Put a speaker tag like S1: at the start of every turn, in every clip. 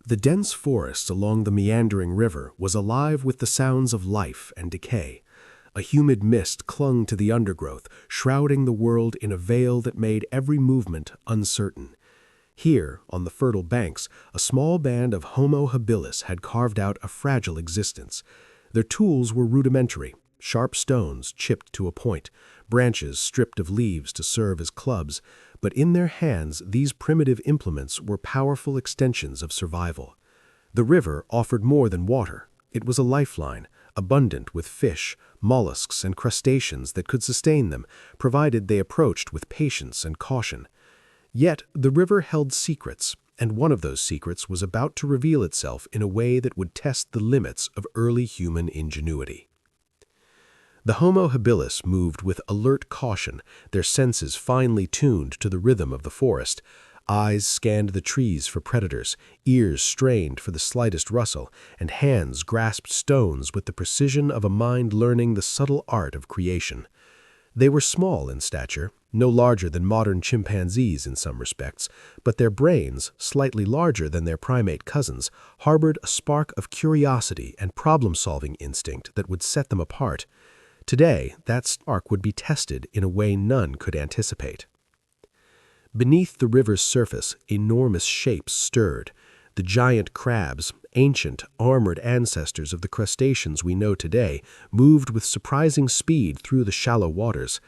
S1: The dense forest along the meandering river was alive with the sounds of life and decay. A humid mist clung to the undergrowth, shrouding the world in a veil that made every movement uncertain. Here, on the fertile banks, a small band of Homo habilis had carved out a fragile existence. Their tools were rudimentary: sharp stones chipped to a point, branches stripped of leaves to serve as clubs, but in their hands these primitive implements were powerful extensions of survival. The river offered more than water. It was a lifeline, abundant with fish, mollusks, and crustaceans that could sustain them, provided they approached with patience and caution. Yet the river held secrets, and one of those secrets was about to reveal itself in a way that would test the limits of early human ingenuity. The Homo habilis moved with alert caution, their senses finely tuned to the rhythm of the forest. Eyes scanned the trees for predators, ears strained for the slightest rustle, and hands grasped stones with the precision of a mind learning the subtle art of creation. They were small in stature, no larger than modern chimpanzees in some respects, but their brains, slightly larger than their primate cousins, harbored a spark of curiosity and problem-solving instinct that would set them apart. Today, that spark would be tested in a way none could anticipate. Beneath the river's surface, enormous shapes stirred. The giant crabs, ancient, armored ancestors of the crustaceans we know today, moved with surprising speed through the shallow waters.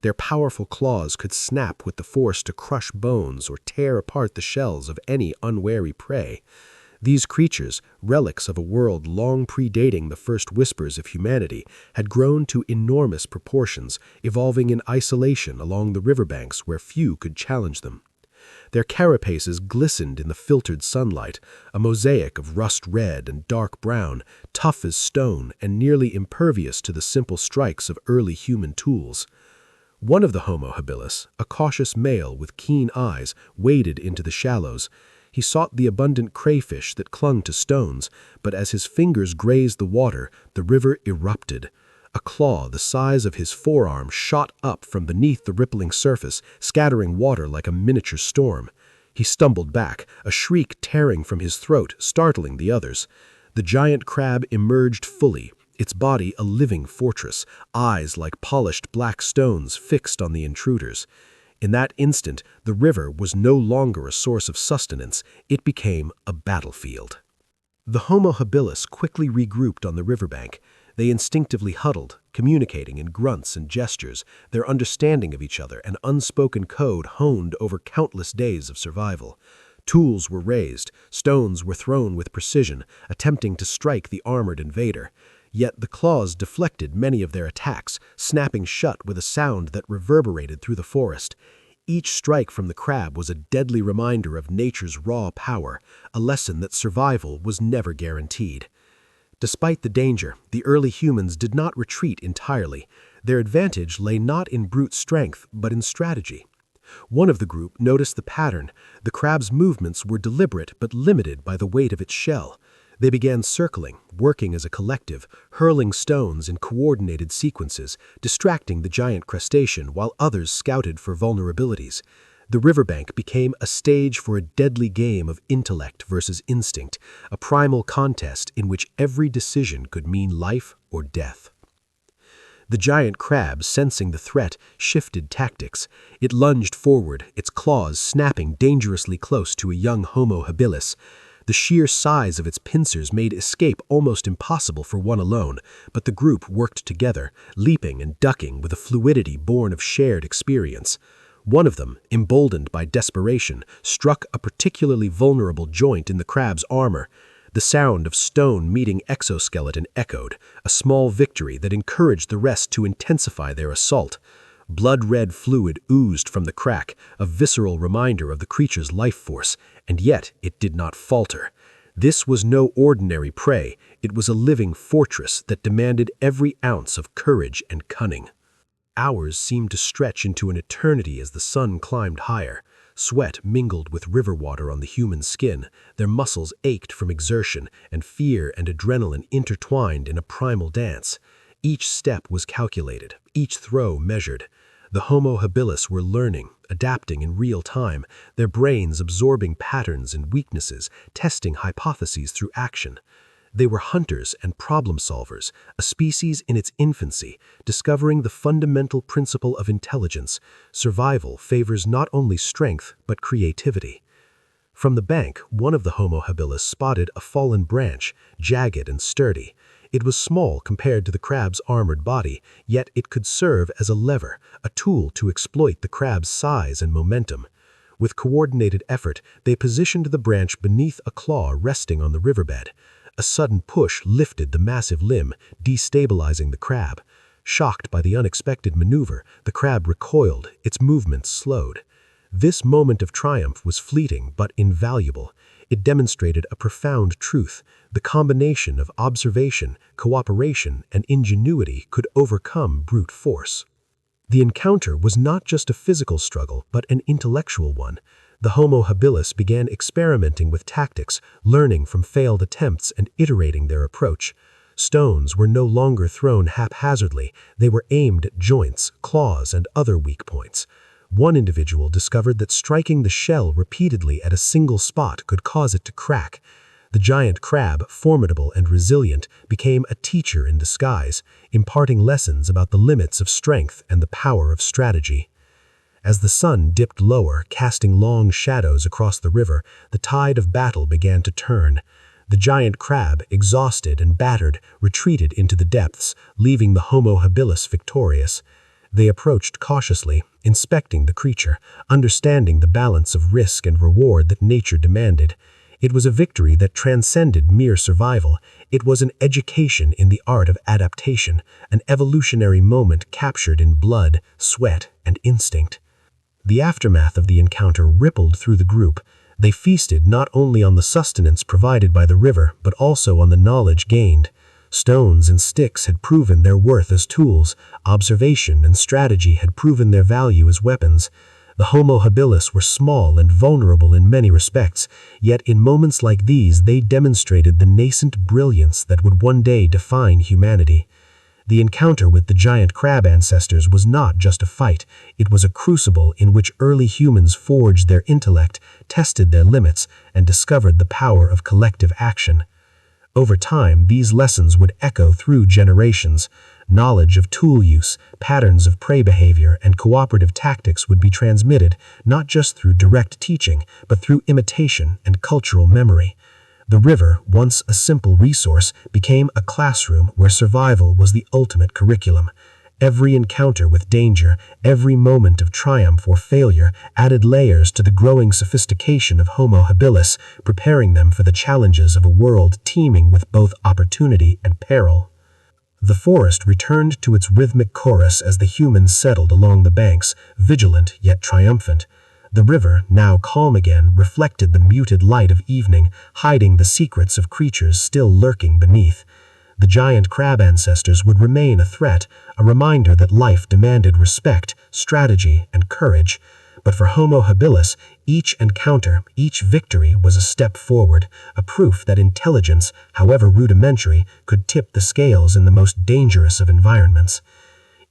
S1: Their powerful claws could snap with the force to crush bones or tear apart the shells of any unwary prey. These creatures, relics of a world long predating the first whispers of humanity, had grown to enormous proportions, evolving in isolation along the riverbanks where few could challenge them. Their carapaces glistened in the filtered sunlight, a mosaic of rust red and dark brown, tough as stone and nearly impervious to the simple strikes of early human tools. One of the Homo habilis, a cautious male with keen eyes, waded into the shallows. He sought the abundant crayfish that clung to stones, but as his fingers grazed the water, the river erupted. A claw the size of his forearm shot up from beneath the rippling surface, scattering water like a miniature storm. He stumbled back, a shriek tearing from his throat, startling the others. The giant crab emerged fully, its body a living fortress, eyes like polished black stones fixed on the intruders. In that instant, the river was no longer a source of sustenance, it became a battlefield. The Homo habilis quickly regrouped on the riverbank. They instinctively huddled, communicating in grunts and gestures, their understanding of each other an unspoken code honed over countless days of survival. Tools were raised, stones were thrown with precision, attempting to strike the armored invader. Yet the claws deflected many of their attacks, snapping shut with a sound that reverberated through the forest. Each strike from the crab was a deadly reminder of nature's raw power, a lesson that survival was never guaranteed. Despite the danger, the early humans did not retreat entirely. Their advantage lay not in brute strength, but in strategy. One of the group noticed the pattern. The crab's movements were deliberate but limited by the weight of its shell. They began circling, working as a collective, hurling stones in coordinated sequences, distracting the giant crustacean while others scouted for vulnerabilities. The riverbank became a stage for a deadly game of intellect versus instinct, a primal contest in which every decision could mean life or death. The giant crab, sensing the threat, shifted tactics. It lunged forward, its claws snapping dangerously close to a young Homo habilis. The sheer size of its pincers made escape almost impossible for one alone, but the group worked together, leaping and ducking with a fluidity born of shared experience. One of them, emboldened by desperation, struck a particularly vulnerable joint in the crab's armor. The sound of stone meeting exoskeleton echoed, a small victory that encouraged the rest to intensify their assault. Blood-red fluid oozed from the crack, a visceral reminder of the creature's life force, and yet it did not falter. This was no ordinary prey, it was a living fortress that demanded every ounce of courage and cunning. Hours seemed to stretch into an eternity as the sun climbed higher. Sweat mingled with river water on the human skin, their muscles ached from exertion, and fear and adrenaline intertwined in a primal dance. Each step was calculated, each throw measured. The Homo habilis were learning, adapting in real time, their brains absorbing patterns and weaknesses, testing hypotheses through action. They were hunters and problem solvers, a species in its infancy, discovering the fundamental principle of intelligence. Survival favors not only strength, but creativity. From the bank, one of the Homo habilis spotted a fallen branch, jagged and sturdy. It was small compared to the crab's armored body, yet it could serve as a lever, a tool to exploit the crab's size and momentum. With coordinated effort, they positioned the branch beneath a claw resting on the riverbed. A sudden push lifted the massive limb, destabilizing the crab. Shocked by the unexpected maneuver, the crab recoiled, its movements slowed. This moment of triumph was fleeting but invaluable. It demonstrated a profound truth. The combination of observation, cooperation, and ingenuity could overcome brute force. The encounter was not just a physical struggle, but an intellectual one. The Homo habilis began experimenting with tactics, learning from failed attempts and iterating their approach. Stones were no longer thrown haphazardly, they were aimed at joints, claws, and other weak points. One individual discovered that striking the shell repeatedly at a single spot could cause it to crack. The giant crab, formidable and resilient, became a teacher in disguise, imparting lessons about the limits of strength and the power of strategy. As the sun dipped lower, casting long shadows across the river, the tide of battle began to turn. The giant crab, exhausted and battered, retreated into the depths, leaving the Homo habilis victorious. They approached cautiously, inspecting the creature, understanding the balance of risk and reward that nature demanded. It was a victory that transcended mere survival. It was an education in the art of adaptation, an evolutionary moment captured in blood, sweat, and instinct. The aftermath of the encounter rippled through the group. They feasted not only on the sustenance provided by the river, but also on the knowledge gained. Stones and sticks had proven their worth as tools. Observation and strategy had proven their value as weapons. The Homo habilis were small and vulnerable in many respects, yet in moments like these they demonstrated the nascent brilliance that would one day define humanity. The encounter with the giant crab ancestors was not just a fight, it was a crucible in which early humans forged their intellect, tested their limits, and discovered the power of collective action. Over time, these lessons would echo through generations. Knowledge of tool use, patterns of prey behavior, and cooperative tactics would be transmitted not just through direct teaching, but through imitation and cultural memory. The river, once a simple resource, became a classroom where survival was the ultimate curriculum. Every encounter with danger, every moment of triumph or failure added layers to the growing sophistication of Homo habilis, preparing them for the challenges of a world teeming with both opportunity and peril. The forest returned to its rhythmic chorus as the humans settled along the banks, vigilant yet triumphant. The river, now calm again, reflected the muted light of evening, hiding the secrets of creatures still lurking beneath. The giant crab ancestors would remain a threat, a reminder that life demanded respect, strategy, and courage. But for Homo habilis, each encounter, each victory was a step forward, a proof that intelligence, however rudimentary, could tip the scales in the most dangerous of environments.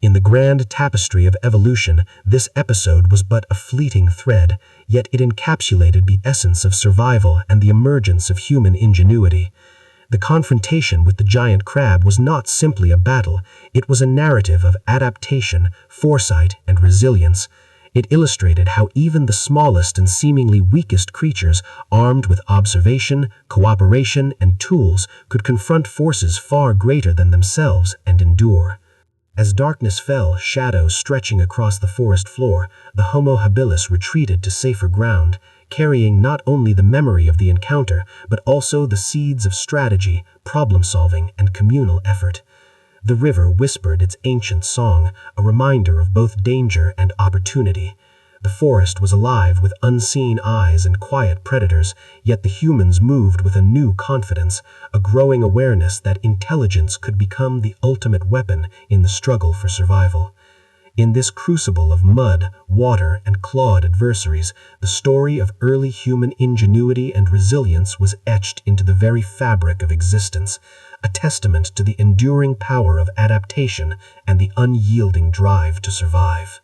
S1: In the grand tapestry of evolution, this episode was but a fleeting thread, yet it encapsulated the essence of survival and the emergence of human ingenuity. The confrontation with the giant crab was not simply a battle, it was a narrative of adaptation, foresight, and resilience. It illustrated how even the smallest and seemingly weakest creatures, armed with observation, cooperation, and tools, could confront forces far greater than themselves and endure. As darkness fell, shadows stretching across the forest floor, the Homo habilis retreated to safer ground, carrying not only the memory of the encounter, but also the seeds of strategy, problem-solving, and communal effort. The river whispered its ancient song, a reminder of both danger and opportunity. The forest was alive with unseen eyes and quiet predators, yet the humans moved with a new confidence, a growing awareness that intelligence could become the ultimate weapon in the struggle for survival. In this crucible of mud, water, and clawed adversaries, the story of early human ingenuity and resilience was etched into the very fabric of existence, a testament to the enduring power of adaptation and the unyielding drive to survive.